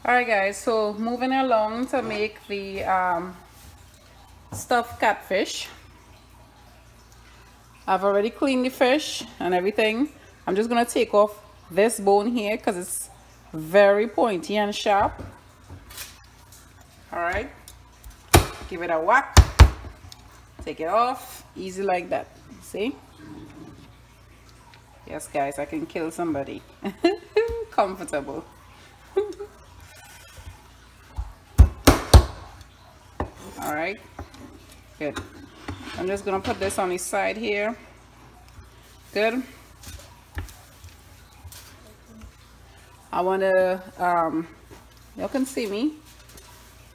Alright guys, so moving along to make the stuffed catfish. I've already cleaned the fish and everything. I'm just gonna take off this bone here because it's very pointy and sharp. Alright, give it a whack, take it off, easy like that. See? Yes guys, I can kill somebody. Comfortable. Alright, good. I'm just gonna put this on the side here. Good. I wanna you can see me.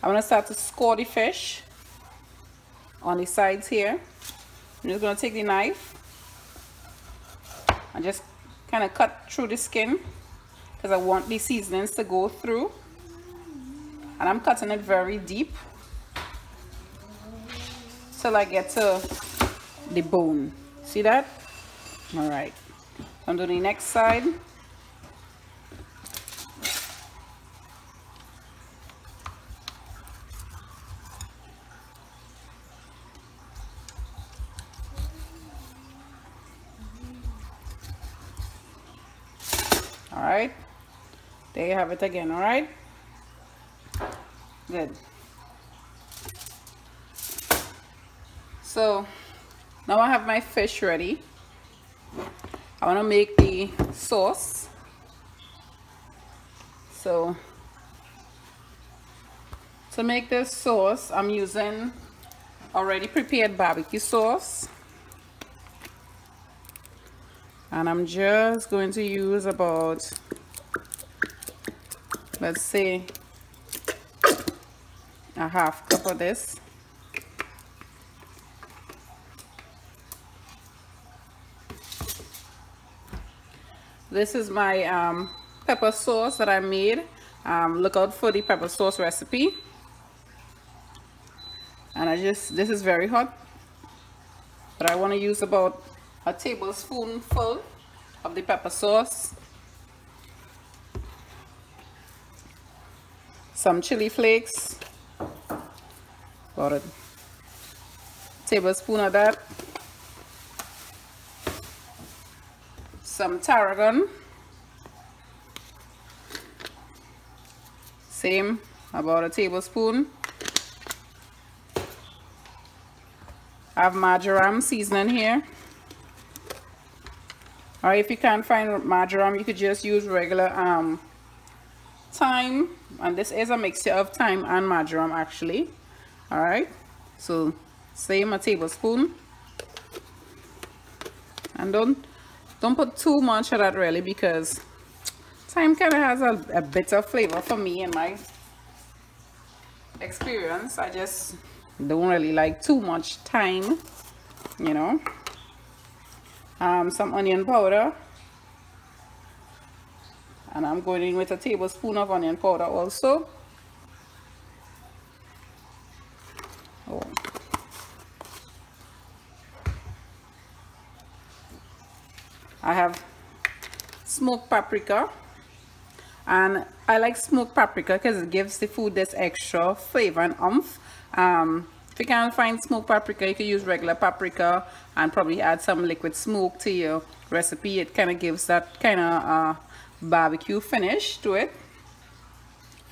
I wanna start to score the fish on the sides here. I'm just gonna take the knife and just kind of cut through the skin because I want the seasonings to go through, and I'm cutting it very deep till I get to the bone. See that? All right, I'm doing the next side. All right, there you have it again. All right, good. So now I have my fish ready. I want to make the sauce. So to make this sauce, I'm using already prepared barbecue sauce, and I'm just going to use about, let's say, a half cup of this. This is my pepper sauce that I made. Look out for the pepper sauce recipe. And this is very hot, but I want to use about a tablespoonful of the pepper sauce, some chili flakes, about a tablespoon of that, some tarragon, same, about a tablespoon. I have marjoram seasoning here. Or if you can't find marjoram, you could just use regular thyme, and this is a mixture of thyme and marjoram actually. All right, so same, a tablespoon, and don't put too much of that really, because thyme kind of has a bitter flavor for me in my experience. I just don't really like too much thyme, you know. Some onion powder, and I'm going in with a tablespoon of onion powder also. Oh. I have smoked paprika, and I like smoked paprika because it gives the food this extra flavor and oomph. If you can't find smoked paprika, you can use regular paprika and probably add some liquid smoke to your recipe. It kind of gives that kind of barbecue finish to it.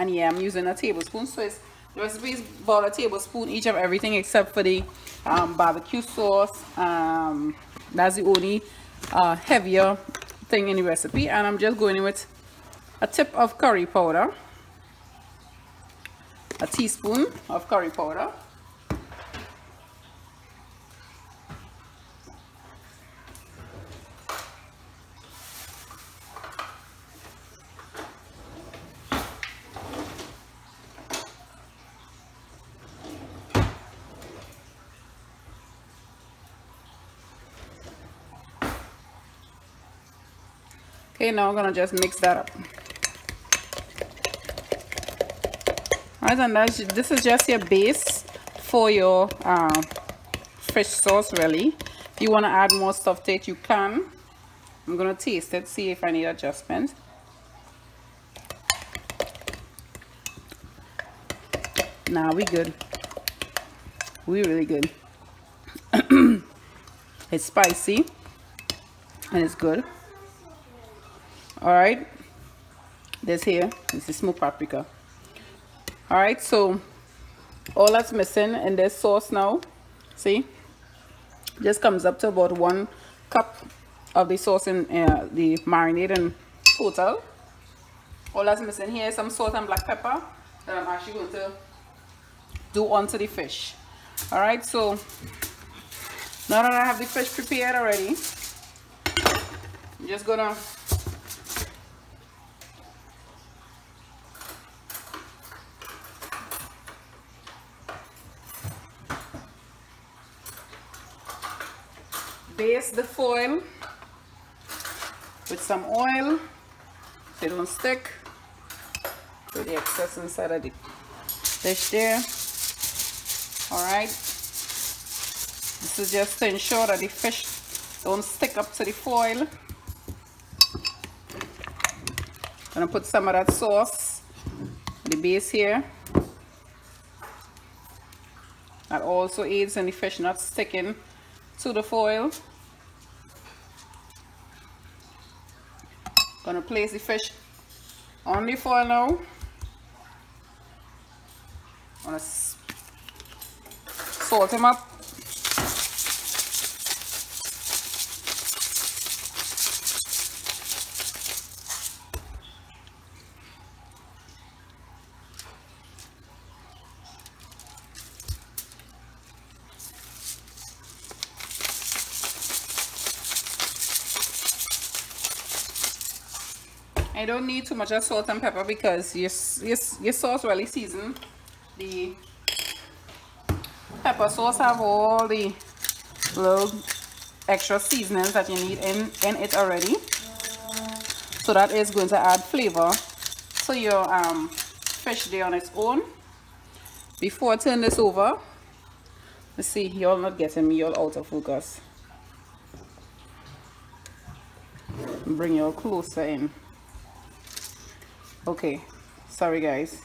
And yeah, I'm using a tablespoon, so the recipe is about a tablespoon each of everything except for the barbecue sauce. That's the only heavier thing in the recipe. And I'm just going in with a tip of curry powder, a teaspoon of curry powder, okay. Now I'm gonna just mix that up. Alright, and this is just your base for your fish sauce really. If you want to add more stuff to it, you can. I'm gonna taste it, see if I need adjustment. Nah, we good. We really good. It's spicy and it's good. All right, this here is the smoked paprika. All right, so all that's missing in this sauce now, see, just comes up to about 1 cup of the sauce in the marinade in total. All that's missing here is some salt and black pepper that I'm actually going to do onto the fish. All right, so now that I have the fish prepared already, I'm just gonna baste the foil with some oil so it don't stick. Put the excess inside of the dish there. All right, this is just to ensure that the fish don't stick up to the foil. Gonna put some of that sauce on the base here. That also aids in the fish not sticking to the foil. Gonna place the fish on the foil now. Gonna salt him up. I don't need too much of salt and pepper because your sauce really seasoned. The pepper sauce have all the little extra seasonings that you need in it already. So that is going to add flavor to your fish there on its own. Before I turn this over, let's see, y'all not getting me, y'all out of focus. Bring y'all closer in. Okay, sorry guys.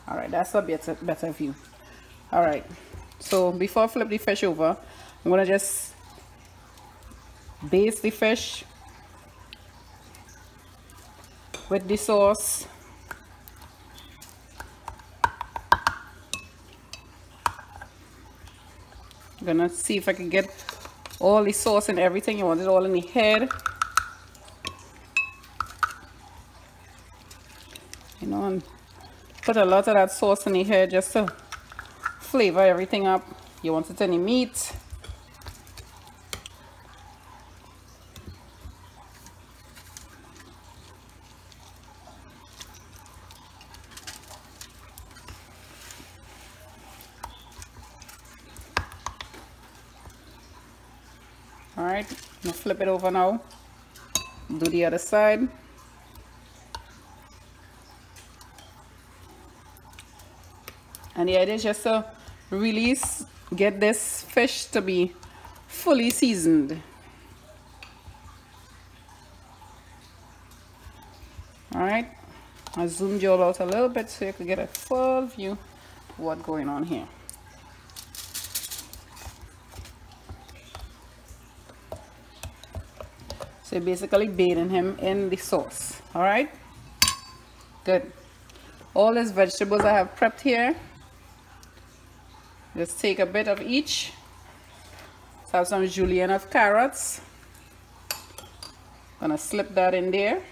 All right, that's a better view. All right, so before I flip the fish over, I'm gonna just baste the fish with the sauce. I'm gonna see if I can get all the sauce and everything. You want it all in the head, you know, and put a lot of that sauce in the head just to flavor everything up. You want it in the meat. All right, I'm gonna flip it over now. Do the other side. And the idea is just to really get this fish to be fully seasoned. All right, I zoomed you all out a little bit so you can get a full view of what's going on here. So you're basically bathing him in the sauce. All right, good. All these vegetables I have prepped here, just take a bit of each. So I have some julienne of carrots. Gonna slip that in there.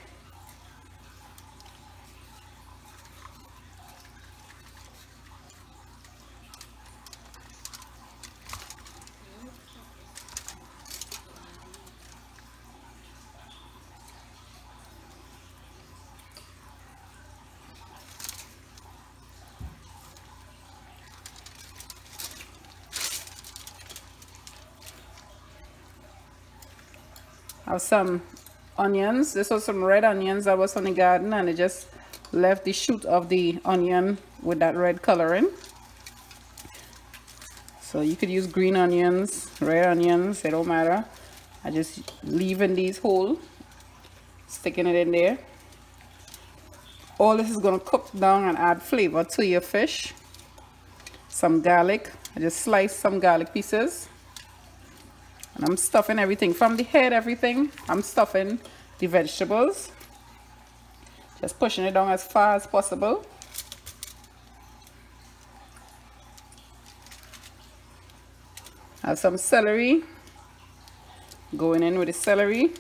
I have some onions. This was some red onions that was on the garden, and I just left the shoot of the onion with that red coloring. So you could use green onions, red onions, it don't matter. I just leaving these whole, sticking it in there. all this is going to cook down and add flavor to your fish. Some garlic. I just sliced some garlic pieces. And I'm stuffing everything from the head, everything. I'm stuffing the vegetables. Just pushing it down as far as possible. I have some celery. Going in with the celery.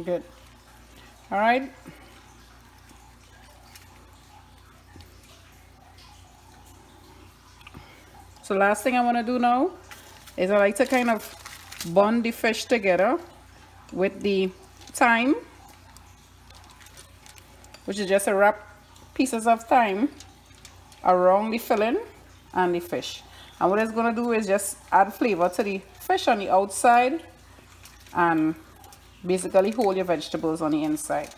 Good. All right. So last thing I want to do now is I like to kind of bond the fish together with the thyme, which is just a wrap pieces of thyme around the filling and the fish. And what it's going to do is just add flavor to the fish on the outside and basically hold your vegetables on the inside.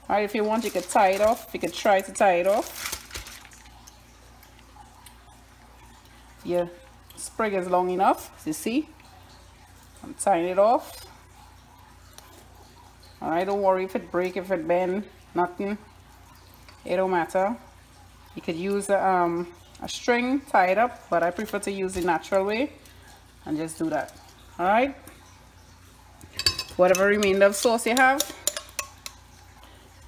All right, if you want, you could tie it off. You could try to tie it off. Your sprig is long enough, as you see. I'm tying it off. All right, don't worry if it break, if it bend, nothing. It don't matter. You could use a string, tie it up, but I prefer to use the natural way and just do that. All right. Whatever remainder of sauce you have,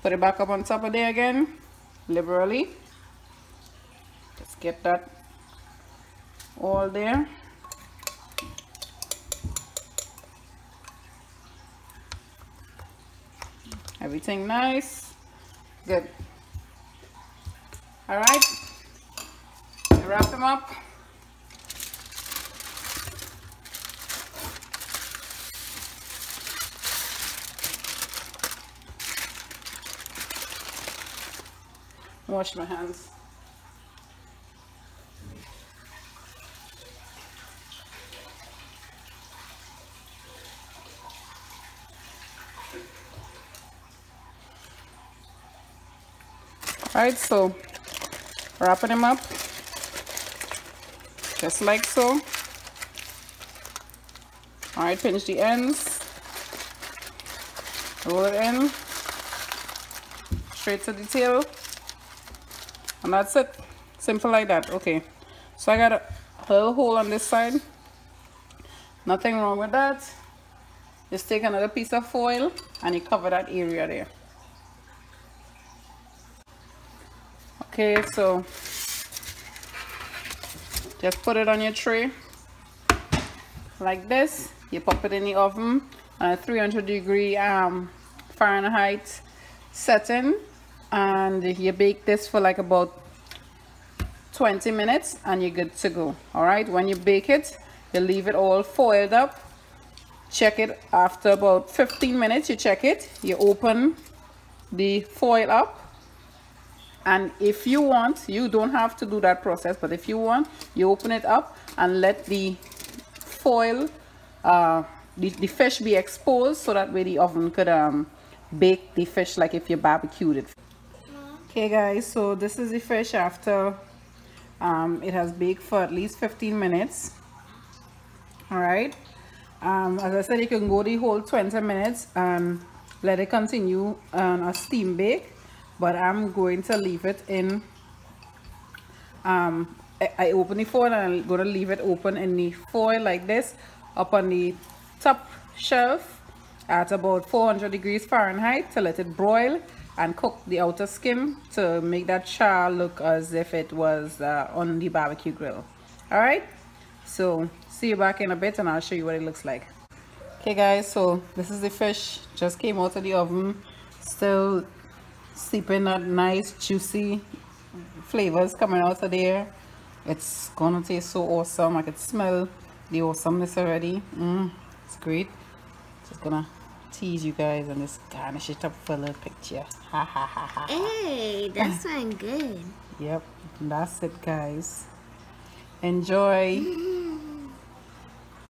put it back up on top of there again, liberally. Just get that all there. Everything nice. Good. All right. Wrap them up. Wash my hands. Alright, so wrapping them up just like so. Alright, pinch the ends, roll it in straight to the tail. And that's it. Simple like that. Okay. So I got a little hole on this side. Nothing wrong with that. Just take another piece of foil and you cover that area there. Okay, so just put it on your tray like this. You pop it in the oven at a 300-degree Fahrenheit setting. And you bake this for like about 20 minutes and you're good to go. All right, when you bake it, you leave it all foiled up. Check it after about 15 minutes. You check it, you open the foil up, and if you want, you don't have to do that process, but if you want, you open it up and let the foil the fish be exposed, so that way the oven could bake the fish like if you barbecued it. Okay guys, so this is the fish after it has baked for at least 15 minutes. All right, as I said, you can go the whole 20 minutes and let it continue on a steam bake, but I'm going to leave it in I open the foil and I'm going to leave it open in the foil like this up on the top shelf at about 400 degrees Fahrenheit to let it broil and cook the outer skin to make that char look as if it was on the barbecue grill. All right, so see you back in a bit and I'll show you what it looks like. Okay guys, so this is the fish, just came out of the oven, still steeping that nice juicy flavors coming out of there. It's gonna taste so awesome. I can smell the awesomeness already. It's great. Just gonna tease you guys and just garnish it up for a little picture. Ha ha ha ha. Hey, that's sound good. Yep, that's it guys. Enjoy.